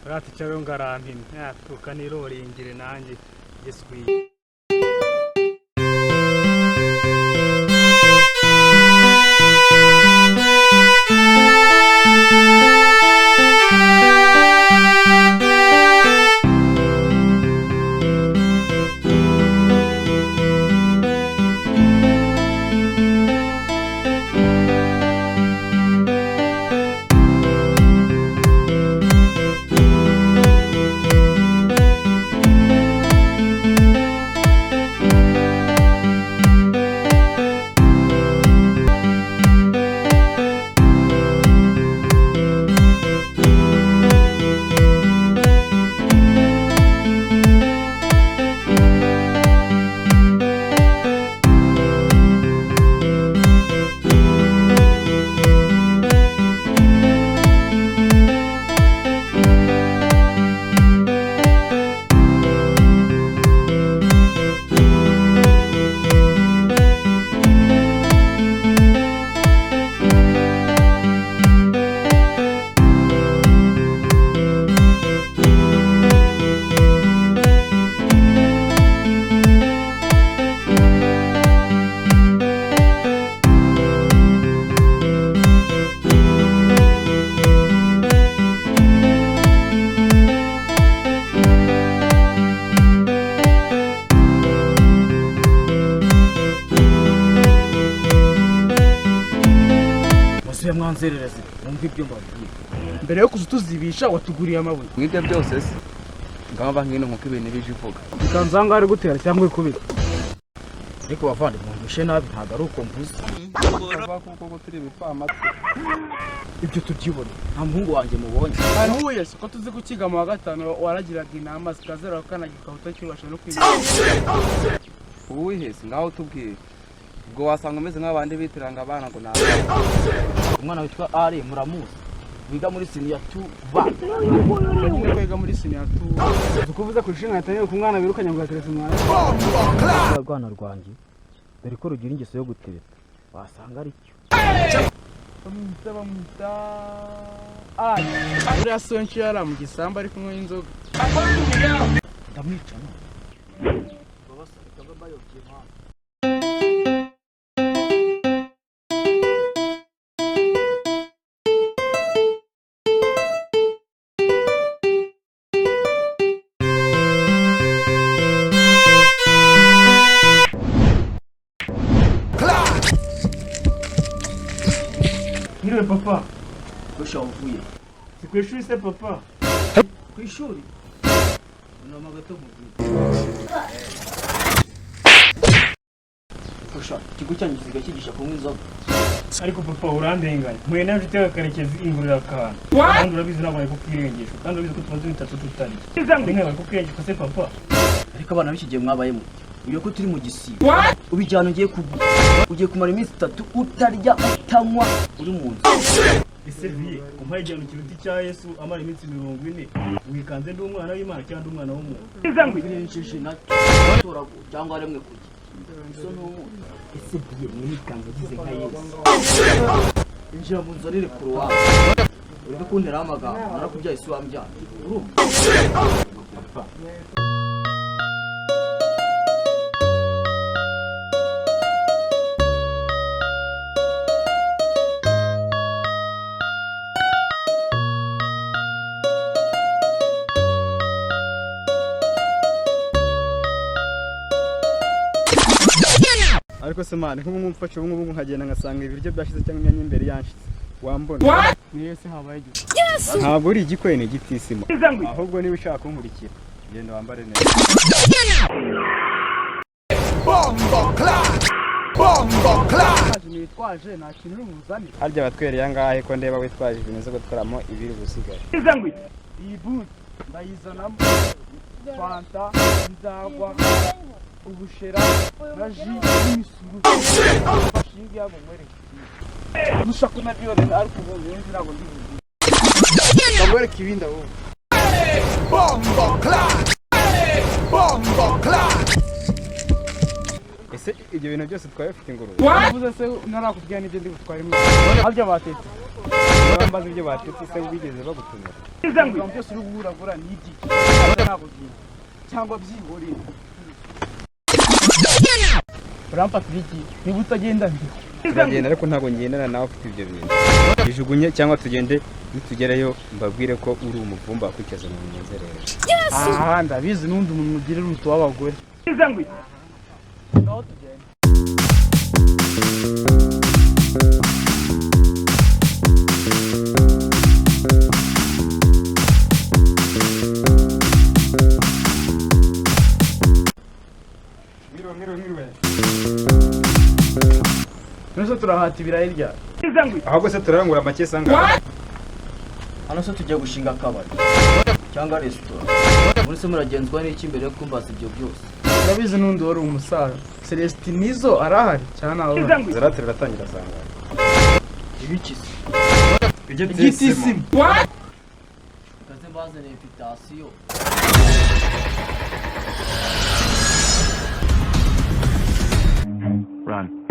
rati cyawe ngarampimye yatuka niroringire nanjye giswi mwanzerereze numva ibyo mbabwiye mbere yo kuzituzibisha watuguriye amabuye mwibyo byose se ngamba nkino nkuko ibintu bije ivuga bikanzanga ari gutera cyangwa ikubita ariko bavandi mwumvishe nabi ntago ari uko mvuze kuko turi bipfa amatwi ibyo tubyibone nta muhungu wanjye mubonye ahuye ko tuzi kukiga mu wa gatanu waragiraga inama zikazera kanagika utakibasha no kwiga uwihese ngaho tubwiye ubwo wasanga umeze nk'abandi bitiranga abana ngo nawe umwana witwa Ari muramuzi wiga muri senior 2 nyine kwiga muri senior 2 ukuvuze ku ishinga yatanye ku mwana birukanye ngo ateretse umwana rwana rwanjye dore ko rugira ingeso yo gutereta wasanga ari cyo bamwita uriya sonshi yari mu gisambu ari kunywa inzoga ndamwica no babasanga babayobye mwana Mire papa, kusha uvuye. Si kwishuri se papa. Kwishuri. Una magato mugiye. Kusha, kigucyanye kigashigisha kumwe inzoga. Ariko papa urandenganya. Mwe naje uteka karekezi ingurira kana. Kandi urabizi nabaye kukwirengesha. Kandi urabizi ko tumaze bitatu tutari. Ninga bari kukwirengesha se papa. Ariko abana bikigiye mwabayemo. Uyo ko turi mu gisibo. Ubijyana ugiye ugiye kumara iminsi 3 utarya utanywa uri mu nzu. Ese biye umpaye igihano kiruti cya Yesu amara iminsi 40 wikanze ndi umwana w'Imana cyangwa umwana w'umuntu. Izangwe n'inshije na torago cyangwa aremwe kuki. So no ese biye mwikanze gize nka Yesu. Injira mu nzu rire kuruwa. Uri kuntera amagambo narakubyaye Yesu wambyana. Papa. Ariko se mane nk'ubu mfashe ubu nkagenda ngasanga ibiryo byashize cyangwa imyanya imbere yanshitse wambona niyo se habaye gito ntabwo uri igikwene igitisimo ahubwo niba ushaka kunkurikira genda wambare neza bombo class nitwaje nta kintu rumuzani harya batwereye angahe ko ndeba witwaje ibintu zo gutwaramo ibiri busigaye izangwe iyi boot ndayizanamo fanta nzagwa ubushera na ji n'isuru bashingiye abo mwereke nushaka na byo ariko ubu nzira ngo ndivuze ndamwereka ibindi aho bombo class ese ibyo bintu byose twabifite ingurube uvuze se narakubwiye n'ibyo ndi gutwara imwe harya batetse bambaza ibyo batetse se bigeze bagutumira ngo byose uri guhuragura ni igiki ntabwo byinshi cyangwa byihorera uramfata iki niba utagenda ndi turagenda ariko ntabwo ngendana nawe ufite ibyo bintu bijugunye cyangwa tugende nitugerayo mbabwire ko uri umuvumba wakwicaza mu munezerere aha ndabizi n'undi umuntu ugira uruto w'abagore ngaho tugende Nose turahata ibirayi rya ahubwo se turarangura make sanga hano se tujya gushinga akabari cyangwa resitora muri se muragenzwa n'iki mbere yo kumbaza ibyo byose urabizi n'undi wari umusaza celestinizzo arahari cyane aho zaratere ratangira sanga ibikisi igitisimu kaze bazane invitation Run.